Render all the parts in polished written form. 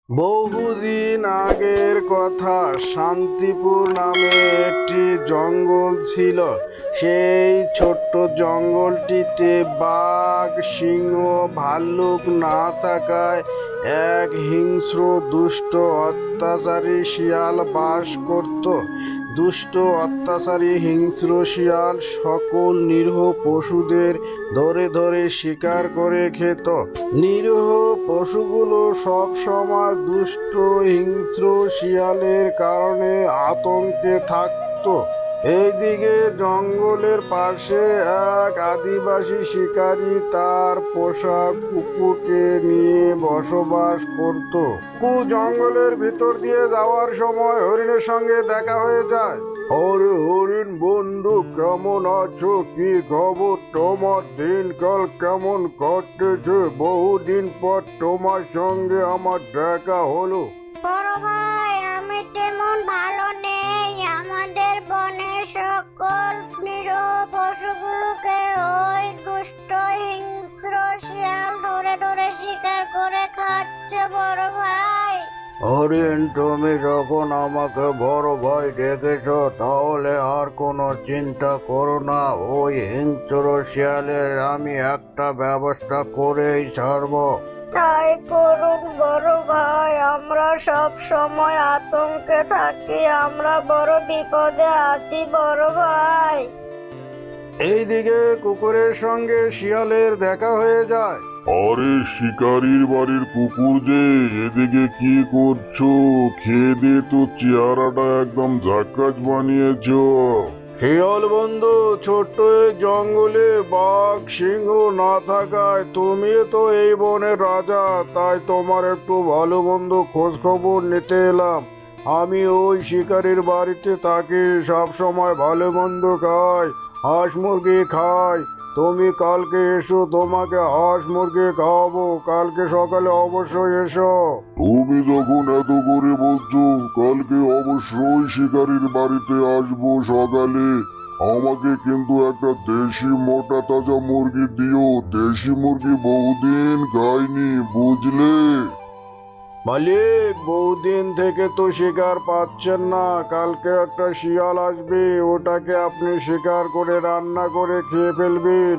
বহুদিন আগের কথা, শান্তিপুর নামে একটি জঙ্গল ছিল। সেই ছোট্ট জঙ্গলটিতে বাঘ, সিংহ, ভাল্লুক না থাকায় এক হিংস্র দুষ্ট অত্যাচারী শিয়াল বাস করত। দুষ্ট অত্যাচারী হিংস্র শিয়াল সকল নিরীহ পশুদের ধরে ধরে শিকার করে খেত। নিরীহ পশুগুলো সব সময় দুষ্ট হিংস্র শিয়ালের কারণে আতঙ্কে থাকতো। এইদিকে জঙ্গলের পাশে এক আদিবাসী শিকারী তার পোষা কুকুরকে নিয়ে বসবাস করত। জঙ্গলের ভিতর দিয়ে যাওয়ার সময় হরিণের সঙ্গে দেখা হয়ে যায়। আরে হরিণ বন্ধু, কেমন আছো? কি খবর তোমার? দিনকাল কেমন কাটতেছে? বহুদিন পর তোমার সঙ্গে আমার দেখা হলো। বড় ভাই, আমি তেমন ভালো নেই। আমাদের বনে সকল নিরীহ পশুগুলোকে ওই দুষ্ট হিংস্র শিয়াল ধরে ধরে শিকার করে খাচ্ছে বড় ভাই। হরিণ, তুমি যখন আমাকে বড় ভাই ডেকেছ, তাহলে আর কোনো চিন্তা করো না। ওই হিংস্র শিয়ালের আমি একটা ব্যবস্থা করেই ছাড়বো। তাই করুন বড় ভাই, আমরা সব সময় আতঙ্কে থাকি, আমরা বড় বিপদে আছি বড় ভাই। এইদিকে কুকুরের সঙ্গে শিয়ালের দেখা হয়ে যায়। আরে শিকারির বাড়ির কুকুর যে, এদিকে কি করছো? খেয়ে দিয়ে তো চেহারাটা একদম ঝাক্কাস বানিয়েছো। শিয়াল বন্ধু, ছোট্ট এই জঙ্গলে বাঘ সিংহ না থাকায় তুমি তো এই বনের রাজা, তাই তোমার একটু ভালো মন্দ খোঁজ খবর নিতে এলাম। আমি ওই শিকারির বাড়িতে থাকি, সব সময় ভালো মন্দ খাই, হাঁস মুরগি খাই। তুমি কালকে এসো, তোমাকে হাঁস মুরগি খাওয়াবো। কালকে সকালে অবশ্যই এসো। তুমি যখন এত করে বলছো, কালকে অবশ্যই শিকারির বাড়িতে আসবো সকালে। আমাকে কিন্তু একটা দেশি মোটা তাজা মুরগি দিও। দেশি মুরগি বহুদিন খাইনি, বুঝলে? মালিক, বহুদিন থেকে তো শিকার পাচ্ছেন না। কালকে একটা শিয়াল আসবে, ওটাকে আপনি শিকার করে রান্না করে খেয়ে ফেলবেন,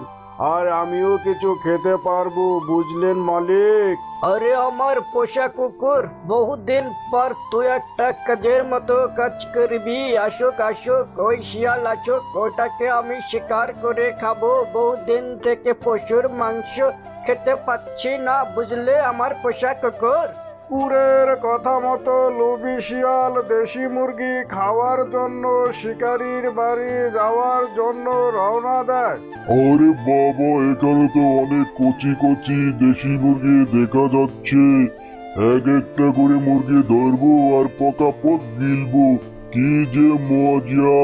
আর আমিও কিছু খেতে পারবো, বুঝলেন মালিক? আরে আমার পোষা কুকুর, বহুদিন পর তুই একটা কাজের মতো কাজ করবি। আসুক আসুক, ওই শিয়াল আসুক, ওটাকে আমি শিকার করে খাবো। বহুদিন থেকে পশুর মাংস খেতে পাচ্ছি না, বুঝলে আমার পোষা কুকুর? কুকুরের কথা মতো লোভী শিয়াল দেশি মুরগি খাওয়ার জন্য শিকারির বাড়ি যাওয়ার জন্য রওনা দেয়। আরে বাবা, এখানে তো অনেক কচি কচি দেশি মুরগি দেখা যাচ্ছে। এক একটা করে মুরগি ধরবো আর পকাপক গিলবো। কি যে মজা!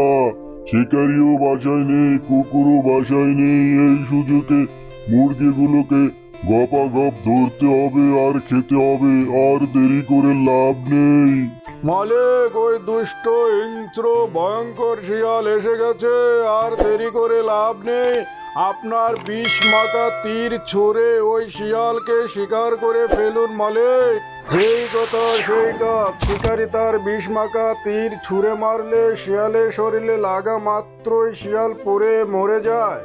শিকারিও বাসায় নেই, কুকুরও বাসায় নেই। এই সুযোগে মুরগিগুলোকে গপাগপ ধরতে হবে আর খেতে হবে, আর দেরি করে লাভ নেই। মালিক, ওই দুষ্ট হিংস্র ভয়ঙ্কর শিয়াল এসে গেছে, আর দেরি করে লাভ নেই। আপনার বিষ মাখা তীর ছুঁড়ে ওই শিয়ালকে শিকার করে ফেলুন মালিক। যেই কথা সেই কাজ। শিকারি তার বিষ মাখা তীর ছুঁড়ে মারলে শিয়ালের শরীরে লাগা মাত্রই শিয়াল পড়ে মরে যায়।